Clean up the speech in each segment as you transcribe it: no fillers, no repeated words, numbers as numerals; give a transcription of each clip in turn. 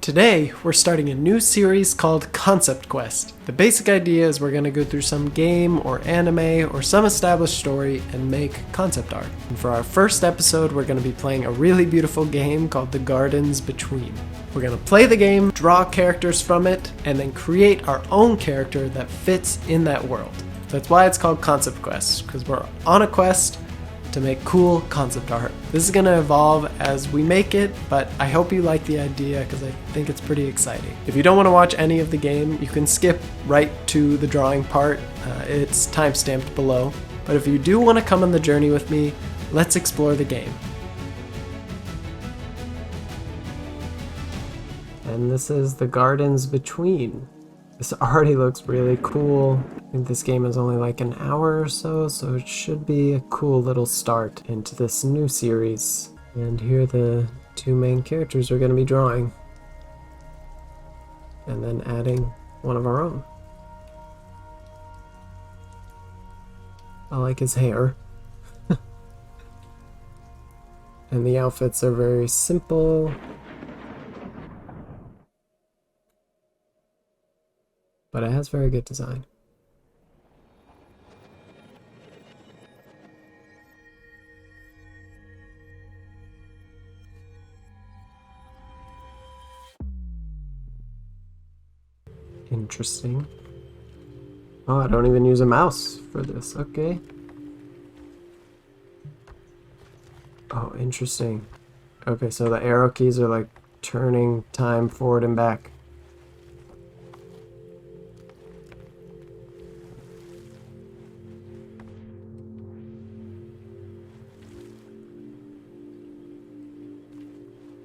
Today, we're starting a new series called Concept Quest. The basic idea is we're going to go through some game or anime or some established story and make concept art. And for our first episode, we're going to be playing a really beautiful game called The Gardens Between. We're going to play the game, draw characters from it, and then create our own character that fits in that world. That's why it's called Concept Quest, because we're on a quest to make cool concept art. This is going to evolve as we make it, but I hope you like the idea because I think it's pretty exciting. If you don't want to watch any of the game, you can skip right to the drawing part. It's time-stamped below. But if you do want to come on the journey with me, let's explore the game. And this is The Gardens Between. This already looks really cool. I think this game is only like an hour or so it should be a cool little start into this new series. And here are the two main characters we're going to be drawing. And then adding one of our own. I like his hair. And the outfits are very simple. But it has very good design. Interesting. Oh, I don't even use a mouse for this. Okay. Oh, interesting. Okay, so the arrow keys are like turning time forward and back.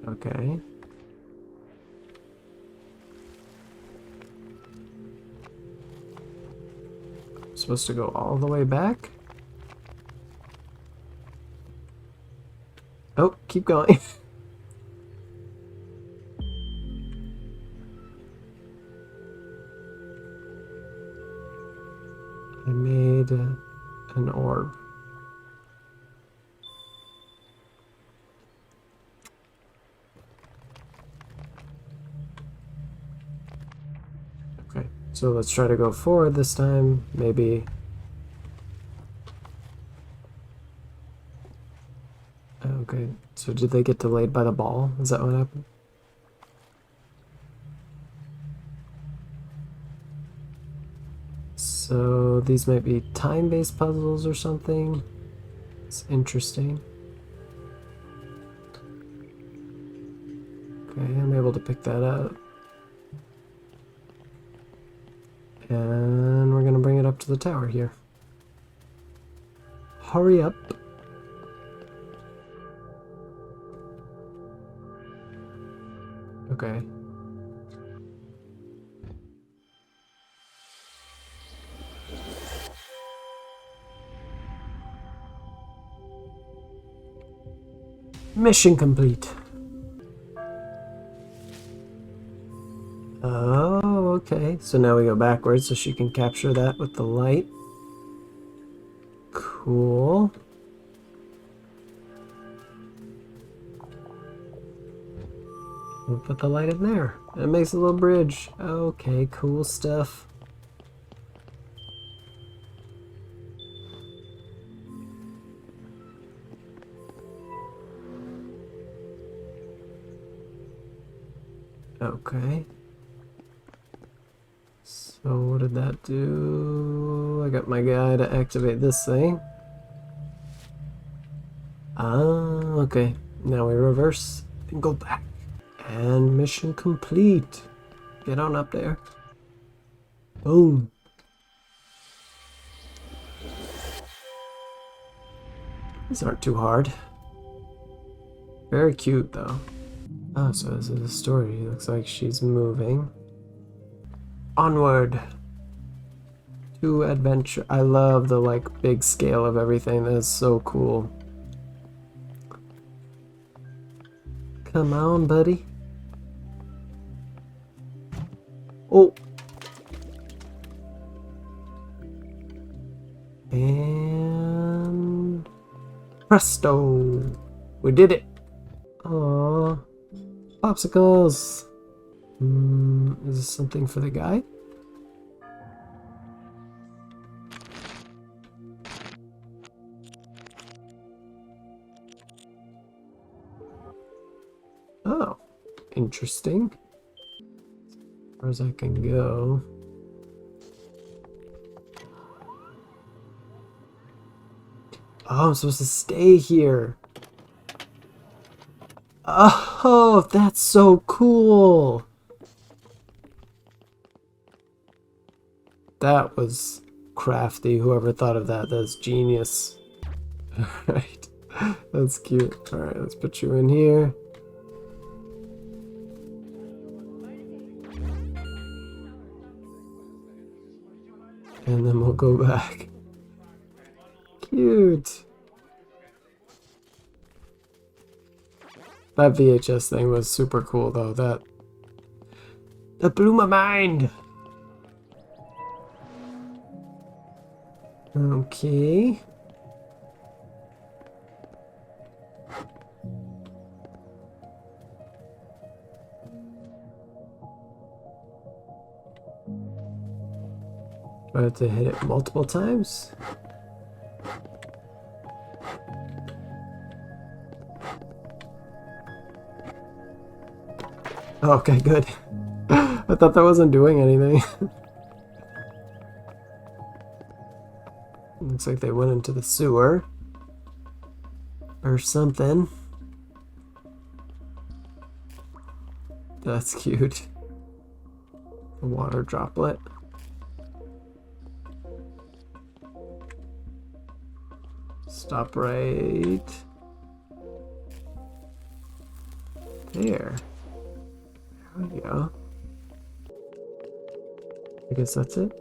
Okay. I'm supposed to go all the way back? Oh, keep going. I made an orb. Okay, so let's try to go forward this time, maybe. Okay, so did they get delayed by the ball? Is that what happened? So these might be time-based puzzles or something. It's interesting. Okay, I'm able to pick that up. And we're gonna bring it up to the tower here. Hurry up. Okay. Mission complete. Oh, okay. So now we go backwards so she can capture that with the light. Cool. We'll put the light in there. It makes a little bridge. Okay, cool stuff. Okay. So what did that do? I got my guy to activate this thing. Ah, okay. Now we reverse and go back. And mission complete. Get on up there. Boom. These aren't too hard. Very cute though. Oh, so this is a story. It looks like she's moving. Onward to adventure. I love the like big scale of everything. That is so cool. Come on, buddy. Oh. And presto. We did it. Aww. Popsicles. Is this something for the guy? Oh, interesting. As far as I can go. Oh, I'm supposed to stay here. Oh, that's so cool. That was crafty. Whoever thought of that, that's genius. Alright, that's cute. Alright, let's put you in here. And then we'll go back. Cute. That VHS thing was super cool though. That blew my mind. Okay. Do I have to hit it multiple times? Okay, good. I thought that wasn't doing anything. Looks like they went into the sewer. Or something. That's cute. A water droplet. Stop right there. There we go. I guess that's it.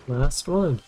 Last one.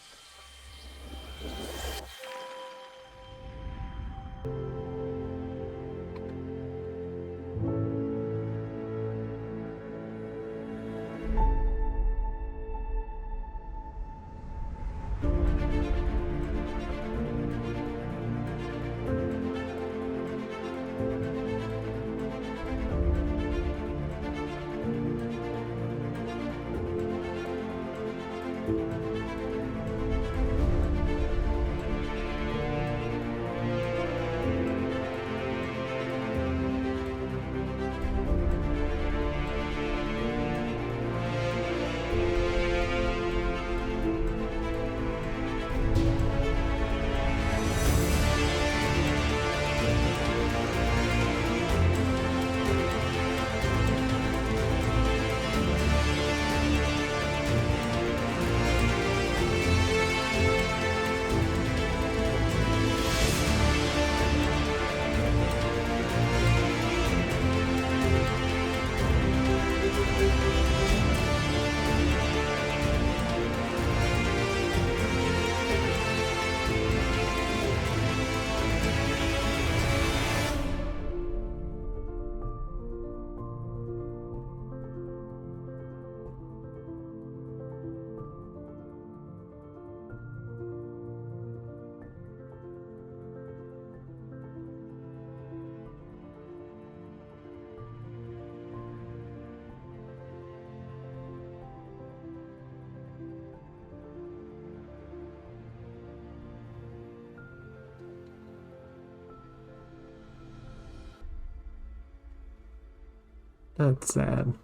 That's sad.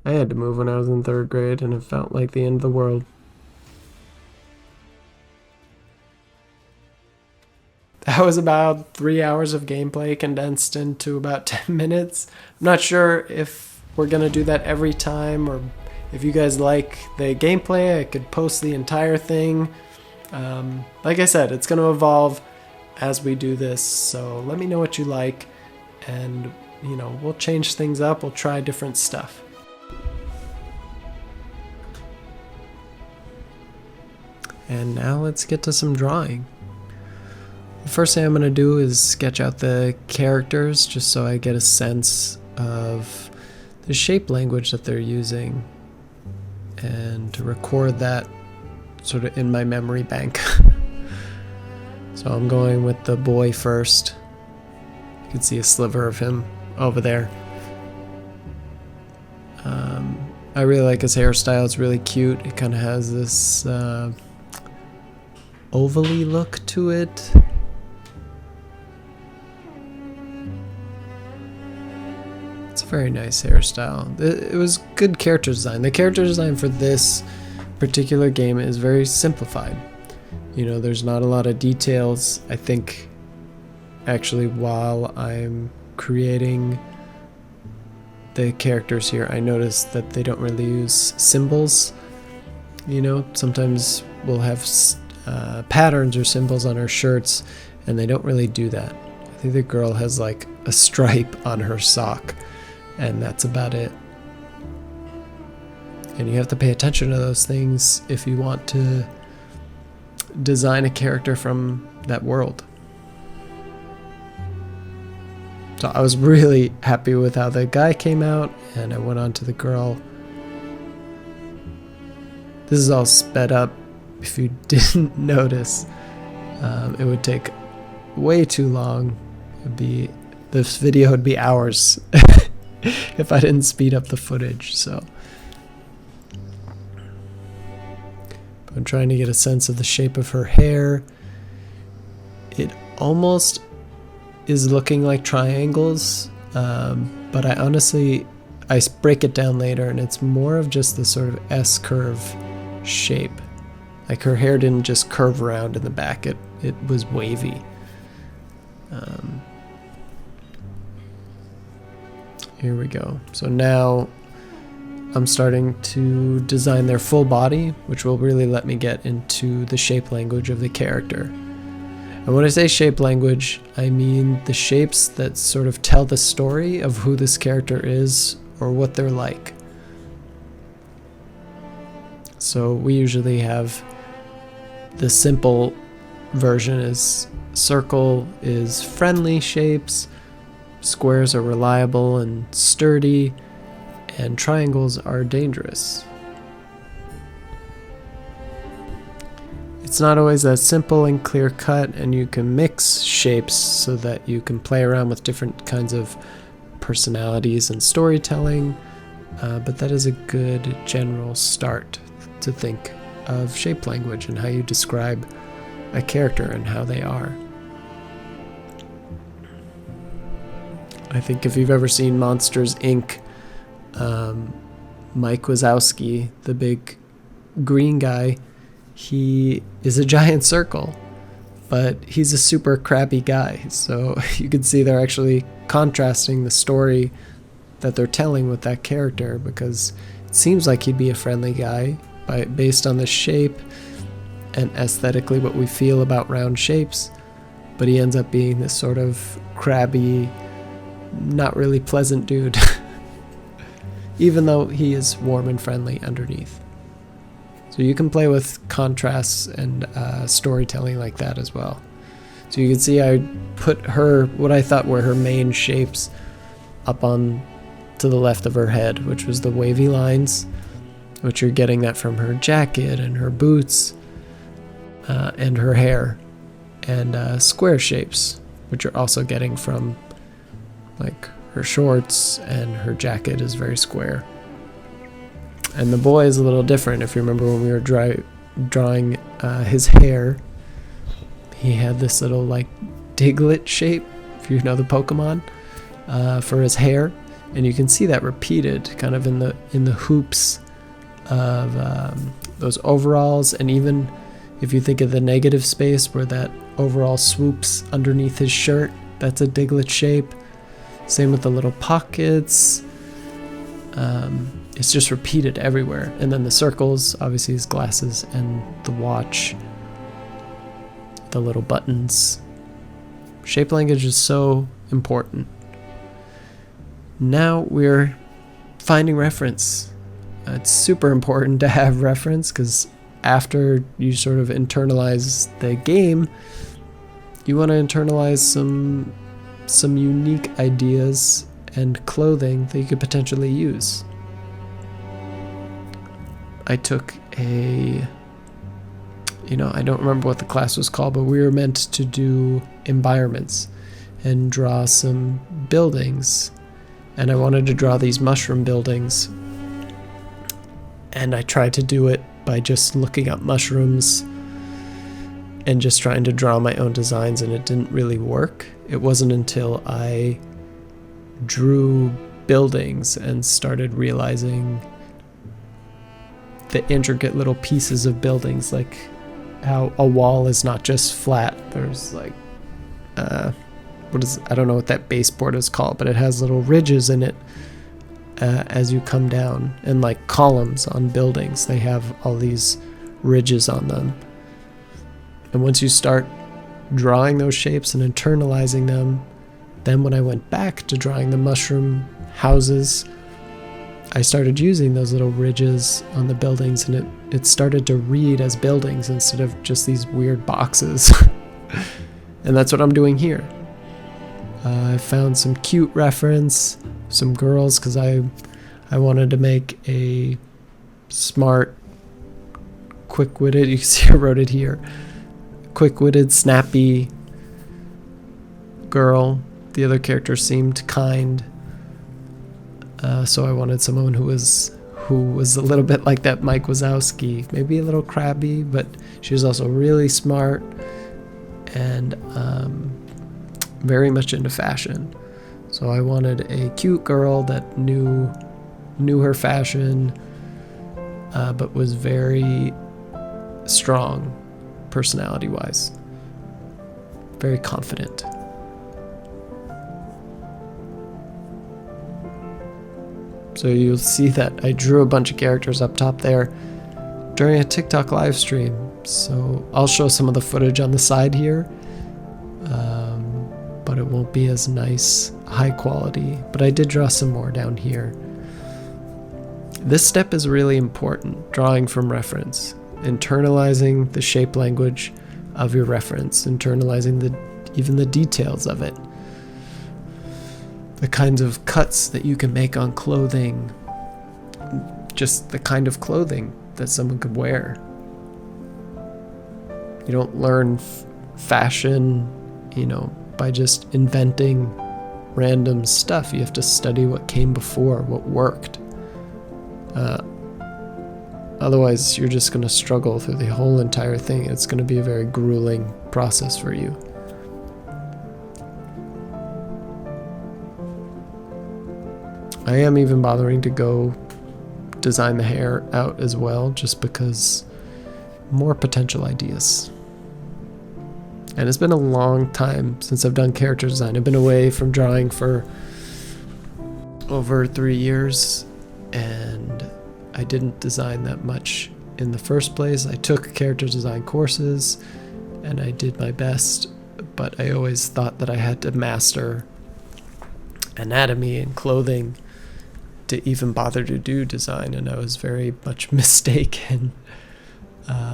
I had to move when I was in 3rd grade and it felt like the end of the world. That was about 3 hours of gameplay condensed into about 10 minutes. I'm not sure if we're going to do that every time, or if you guys like the gameplay, I could post the entire thing. Like I said, it's going to evolve as we do this, so let me know what you like, and you know, we'll change things up, we'll try different stuff. And now let's get to some drawing. The first thing I'm going to do is sketch out the characters just so I get a sense of the shape language that they're using and to record that sort of in my memory bank. So I'm going with the boy first. You can see a sliver of him over there. I really like his hairstyle. It's really cute. It kind of has this ovally look to it. It's a very nice hairstyle. It was good character design. The character design for this particular game is very simplified. You know, there's not a lot of details. I think actually while I'm creating the characters here, I noticed that they don't really use symbols. You know, sometimes we'll have patterns or symbols on our shirts, and they don't really do that. I think the girl has like a stripe on her sock, and that's about it. And you have to pay attention to those things if you want to design a character from that world. So I was really happy with how the guy came out, and I went on to the girl. This is all sped up. If you didn't notice, it would take way too long. This video would be hours if I didn't speed up the footage. So I'm trying to get a sense of the shape of her hair. It almost is looking like triangles, but I break it down later, and it's more of just the sort of S-curve shape. Like her hair didn't just curve around in the back, it was wavy. Here we go. So now I'm starting to design their full body, which will really let me get into the shape language of the character. And when I say shape language, I mean the shapes that sort of tell the story of who this character is or what they're like. So we usually have the simple version is circle is friendly shapes, squares are reliable and sturdy, and triangles are dangerous. It's not always that simple and clear cut, and you can mix shapes so that you can play around with different kinds of personalities and storytelling, but that is a good general start to think of shape language and how you describe a character and how they are. I think if you've ever seen Monsters, Inc., Mike Wazowski, the big green guy, he is a giant circle, but he's a super crabby guy. So you can see they're actually contrasting the story that they're telling with that character, because it seems like he'd be a friendly guy based on the shape and aesthetically what we feel about round shapes, but he ends up being this sort of crabby, not really pleasant dude, even though he is warm and friendly underneath. So you can play with contrasts and storytelling like that as well. So you can see I put what I thought were her main shapes up on to the left of her head, which was the wavy lines, which you're getting that from her jacket and her boots and her hair, and square shapes, which you're also getting from like her shorts, and her jacket is very square. And the boy is a little different. If you remember when we were drawing his hair, he had this little like Diglett shape, if you know the Pokemon, for his hair, and you can see that repeated kind of in the hoops of those overalls, and even if you think of the negative space where that overall swoops underneath his shirt, that's a Diglett shape. Same with the little pockets. It's just repeated everywhere. And then the circles, obviously his glasses and the watch, the little buttons. Shape language is so important. Now we're finding reference. It's super important to have reference, because after you sort of internalize the game, you want to internalize some unique ideas and clothing that you could potentially use. I took I don't remember what the class was called, but we were meant to do environments and draw some buildings. And I wanted to draw these mushroom buildings. And I tried to do it by just looking up mushrooms and just trying to draw my own designs, and it didn't really work. It wasn't until I drew buildings and started realizing the intricate little pieces of buildings, like how a wall is not just flat. There's like I don't know what that baseboard is called, but it has little ridges in it as you come down, and like columns on buildings, they have all these ridges on them. And once you start drawing those shapes and internalizing them, then when I went back to drawing the mushroom houses, I started using those little ridges on the buildings, and it started to read as buildings instead of just these weird boxes. And that's what I'm doing here. I found some cute reference, some girls, because I wanted to make a smart, quick-witted, you can see I wrote it here, quick-witted, snappy girl. The other characters seemed kind. So I wanted someone who was a little bit like that Mike Wazowski, maybe a little crabby, but she was also really smart and very much into fashion. So I wanted a cute girl that knew her fashion, but was very strong personality-wise, very confident. So you'll see that I drew a bunch of characters up top there during a TikTok live stream. So I'll show some of the footage on the side here, but it won't be as nice, high quality. But I did draw some more down here. This step is really important, drawing from reference, internalizing the shape language of your reference, internalizing even the details of it. The kinds of cuts that you can make on clothing, just the kind of clothing that someone could wear. You don't learn fashion, by just inventing random stuff. You have to study what came before, what worked. Otherwise, you're just going to struggle through the whole entire thing. It's going to be a very grueling process for you. I am even bothering to go design the hair out as well, just because more potential ideas. And it's been a long time since I've done character design. I've been away from drawing for over 3 years, and I didn't design that much in the first place. I took character design courses, and I did my best, but I always thought that I had to master anatomy and clothing to even bother to do design, and I was very much mistaken.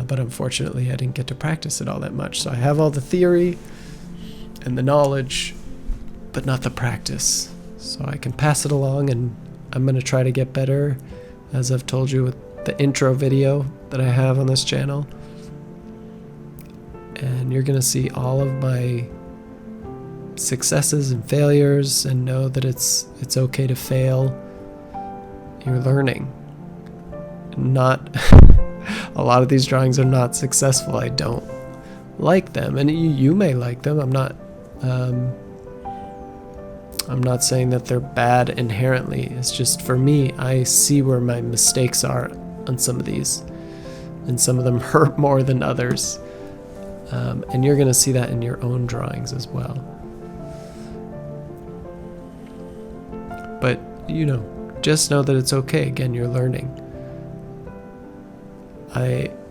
But unfortunately, I didn't get to practice it all that much. So I have all the theory and the knowledge, but not the practice. So I can pass it along, and I'm going to try to get better, as I've told you with the intro video that I have on this channel. And you're going to see all of my successes and failures, and know that it's okay to fail. You're learning. Not a lot of these drawings are not successful. I don't like them, and you may like them. I'm not saying that they're bad inherently. It's just, for me, I see where my mistakes are on some of these, and some of them hurt more than others. And you're going to see that in your own drawings as well. But just know that it's okay. Again, you're learning.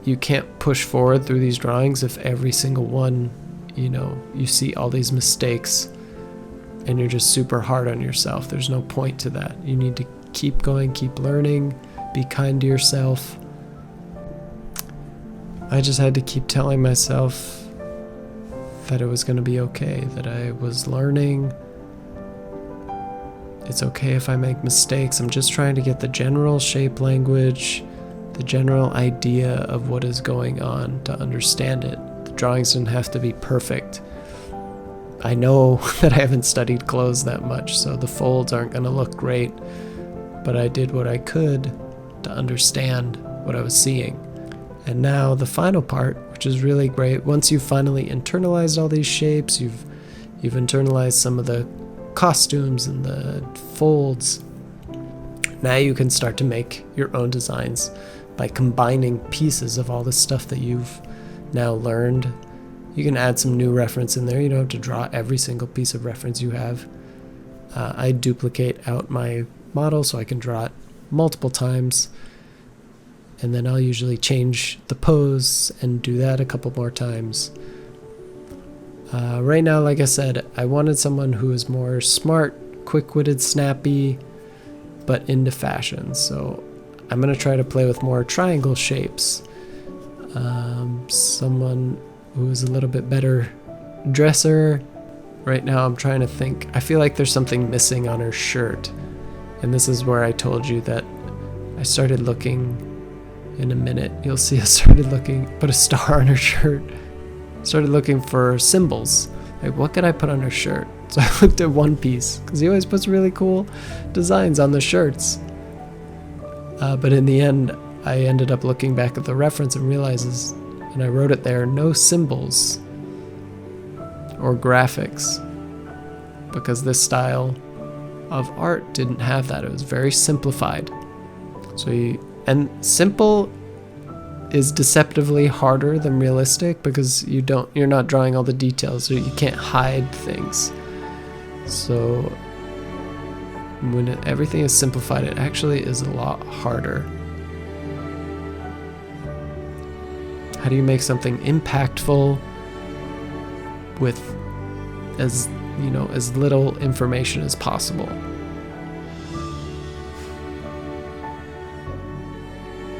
You can't push forward through these drawings if every single one, you see all these mistakes and you're just super hard on yourself. There's no point to that. You need to keep going, keep learning, be kind to yourself. I just had to keep telling myself that it was going to be okay, that I was learning. It's okay if I make mistakes. I'm just trying to get the general shape language, the general idea of what is going on to understand it. The drawings didn't have to be perfect. I know that I haven't studied clothes that much, so the folds aren't going to look great, but I did what I could to understand what I was seeing. And now the final part, which is really great, once you've finally internalized all these shapes, you've internalized some of the costumes and the folds, now you can start to make your own designs by combining pieces of all the stuff that you've now learned. You can add some new reference in there. You don't have to draw every single piece of reference you have. I duplicate out my model so I can draw it multiple times, and then I'll usually change the pose and do that a couple more times. Right now, like I said, I wanted someone who is more smart, quick-witted, snappy, but into fashion. So I'm going to try to play with more triangle shapes. Someone who is a little bit better dresser. Right now I'm trying to think. I feel like there's something missing on her shirt. And this is where I told you that I started looking. In a minute, you'll see I started looking, put a star on her shirt. Started looking for symbols. Like, what could I put on her shirt? So I looked at One Piece, because he always puts really cool designs on the shirts. But in the end, I ended up looking back at the reference and realizes, and I wrote it there, no symbols or graphics, because this style of art didn't have that. It was very simplified. And simple is deceptively harder than realistic, because you're not drawing all the details, so you can't hide things. So when everything is simplified, it actually is a lot harder. How do you make something impactful with as little information as possible?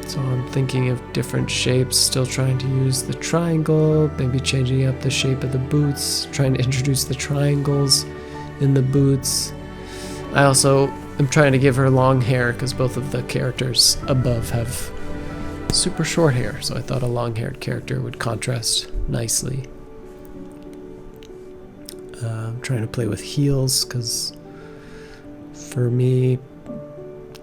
So I'm thinking of different shapes, still trying to use the triangle, maybe changing up the shape of the boots, trying to introduce the triangles in the boots. I also am trying to give her long hair, because both of the characters above have super short hair, so I thought a long-haired character would contrast nicely. I'm trying to play with heels, because for me,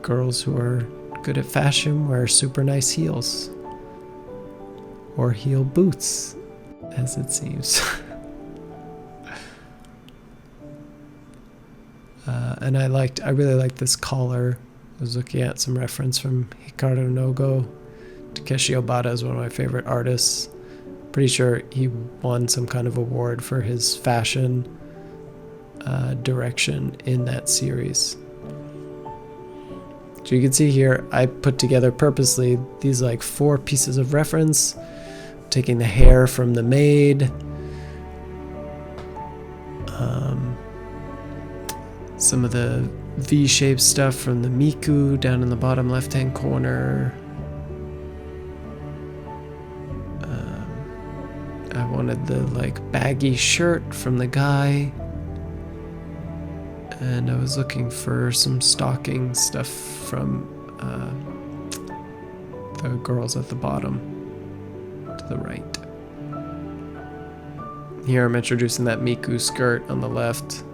girls who are good at fashion wear super nice heels, or heel boots, as it seems. And I really liked this collar. I was looking at some reference from Hikaru Nogo. Takeshi Obata is one of my favorite artists. Pretty sure he won some kind of award for his fashion direction in that series. So you can see here, I put together purposely these like 4 pieces of reference, taking the hair from the maid, some of the V-shaped stuff from the Miku down in the bottom left-hand corner. I wanted the like baggy shirt from the guy. And I was looking for some stocking stuff from the girls at the bottom to the right. Here I'm introducing that Miku skirt on the left,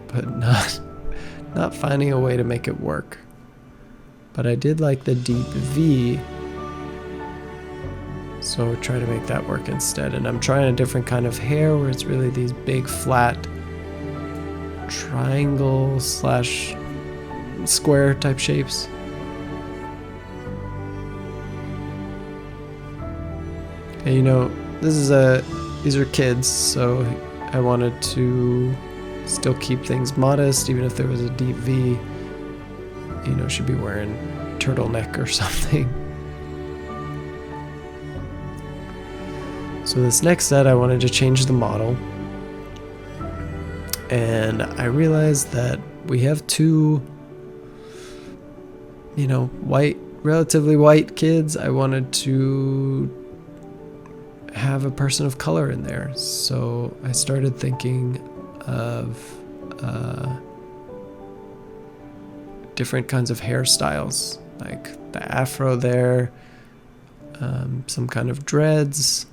but not finding a way to make it work. But I did like the deep V, so try to make that work instead. And I'm trying a different kind of hair where it's really these big flat triangle / square type shapes. And these are kids, so I wanted to still keep things modest, even if there was a deep V. Should be wearing turtleneck or something. So this next set, I wanted to change the model, and I realized that we have 2, relatively white kids. I wanted to have a person of color in there. So I started thinking of different kinds of hairstyles, like the afro there, some kind of dreads.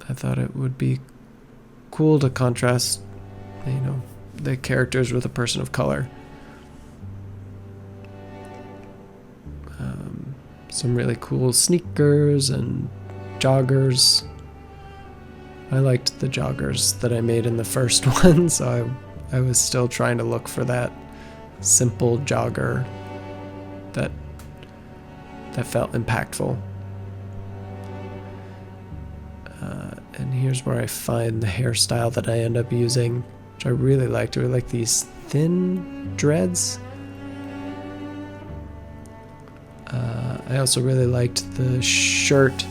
I thought it would be cool to contrast, the characters with a person of color. Some really cool sneakers and joggers. I liked the joggers that I made in the first one, so I was still trying to look for that simple jogger that felt impactful. And here's where I find the hairstyle that I end up using, which I really liked. I really like these thin dreads. I also really liked the shirt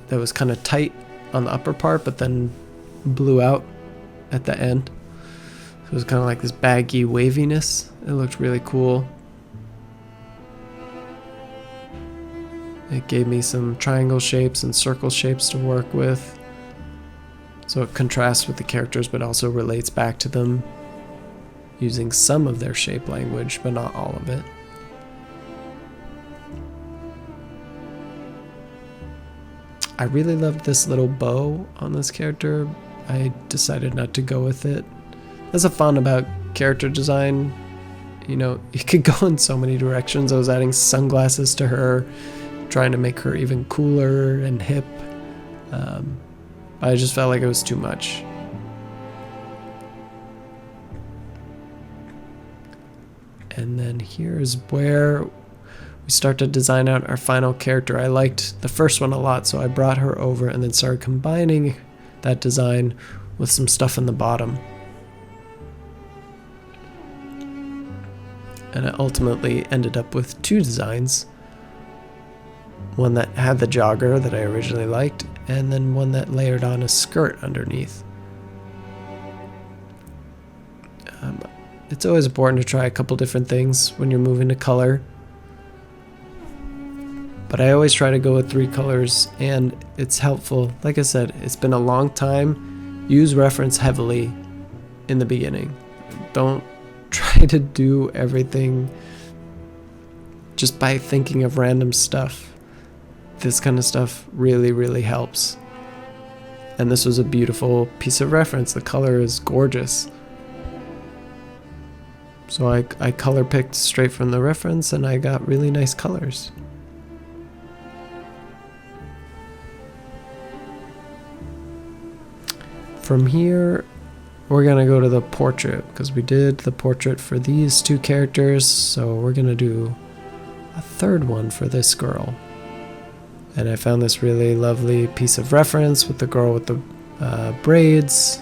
that was kind of tight on the upper part, but then blew out at the end. So it was kind of like this baggy waviness. It looked really cool. It gave me some triangle shapes and circle shapes to work with. So it contrasts with the characters, but also relates back to them, using some of their shape language, but not all of it. I really loved this little bow on this character. I decided not to go with it. That's the fun about character design. You could go in so many directions. I was adding sunglasses to her, trying to make her even cooler and hip. I just felt like it was too much. And then here's where we start to design out our final character. I liked the first one a lot, so I brought her over and then started combining that design with some stuff in the bottom. And I ultimately ended up with two designs. One that had the jogger that I originally liked, and then one that layered on a skirt underneath. It's always important to try a couple different things when you're moving to color. But I always try to go with 3 colors, and it's helpful. Like I said, it's been a long time. Use reference heavily in the beginning. Don't try to do everything just by thinking of random stuff. This kind of stuff really, really helps. And this was a beautiful piece of reference. The color is gorgeous. So I color picked straight from the reference, and I got really nice colors. From here, we're gonna go to the portrait, because we did the portrait for these 2 characters, so we're gonna do a 3rd one for this girl. And I found this really lovely piece of reference with the girl with the braids.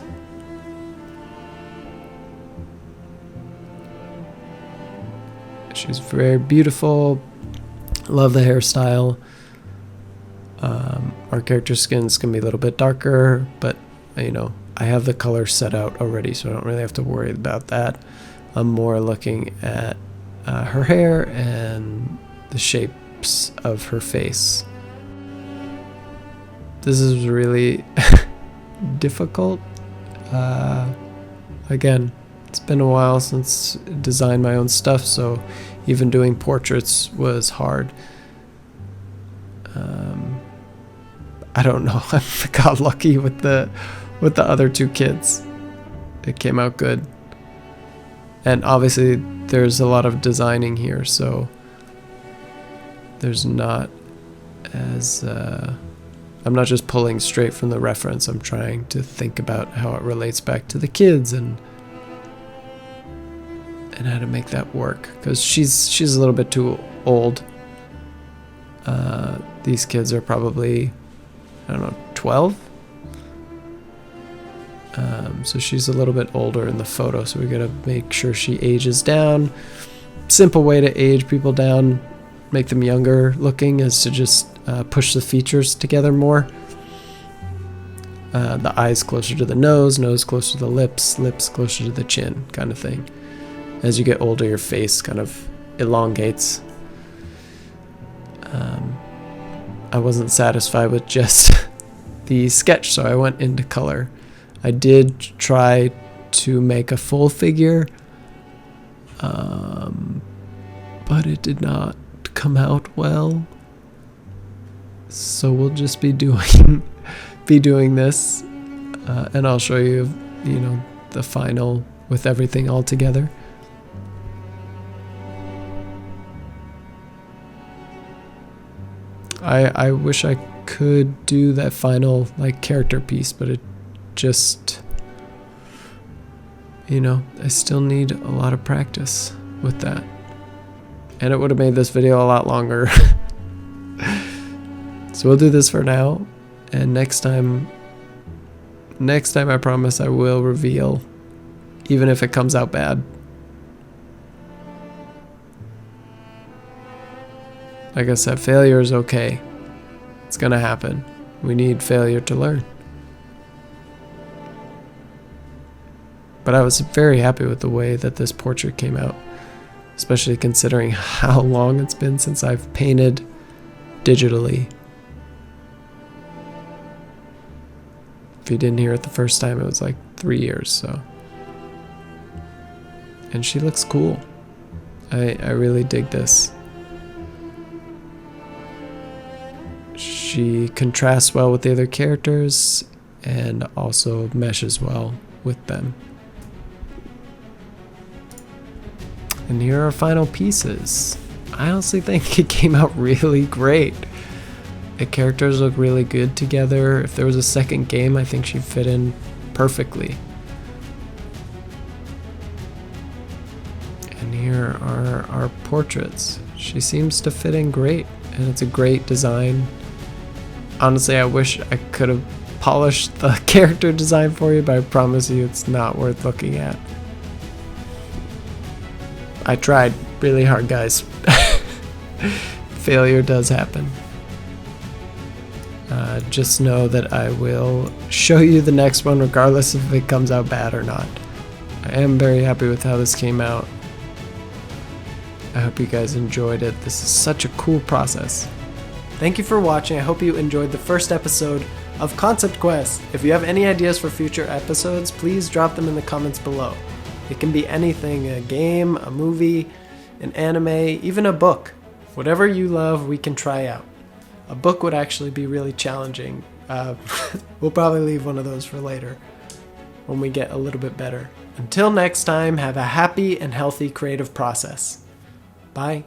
She's very beautiful. Love the hairstyle. Our character's skin's gonna be a little bit darker, but I have the color set out already, so I don't really have to worry about that. I'm more looking at her hair and the shapes of her face. This is really difficult. Again, it's been a while since I designed my own stuff, so even doing portraits was hard. I don't know. I got lucky with the other 2 kids. It came out good. And obviously there's a lot of designing here, so there's not as I'm not just pulling straight from the reference. I'm trying to think about how it relates back to the kids and how to make that work, because she's a little bit too old. These kids are probably, 12. So she's a little bit older in the photo, so we gotta make sure she ages down. Simple way to age people down, make them younger looking, is to just push the features together more. The eyes closer to the nose closer to the lips closer to the chin, kind of thing. As you get older, your face kind of elongates. I wasn't satisfied with just the sketch, so I went into color. I did try to make a full figure, but it did not come out well. So we'll just be doing this, and I'll show you, the final with everything all together. I wish I could do that final character piece, but it just, I still need a lot of practice with that, and it would have made this video a lot longer. So we'll do this for now, and next time I promise I will reveal, even if it comes out bad. Like I said, failure is okay. It's gonna happen. We need failure to learn. But I was very happy with the way that this portrait came out, especially considering how long it's been since I've painted digitally. If you didn't hear it the first time, it was like 3 years, so. And she looks cool. I really dig this. She contrasts well with the other characters and also meshes well with them. And here are our final pieces. I honestly think it came out really great. The characters look really good together. If there was a second game, I think she'd fit in perfectly. And here are our portraits. She seems to fit in great, and it's a great design. Honestly, I wish I could have polished the character design for you, but I promise you it's not worth looking at. I tried really hard, guys. Failure does happen. Just know that I will show you the next one regardless if it comes out bad or not. I am very happy with how this came out. I hope you guys enjoyed it. This is such a cool process. Thank you for watching. I hope you enjoyed the first episode of Concept Quest. If you have any ideas for future episodes, please drop them in the comments below. It can be anything, a game, a movie, an anime, even a book. Whatever you love, we can try out. A book would actually be really challenging. We'll probably leave one of those for later when we get a little bit better. Until next time, have a happy and healthy creative process. Bye.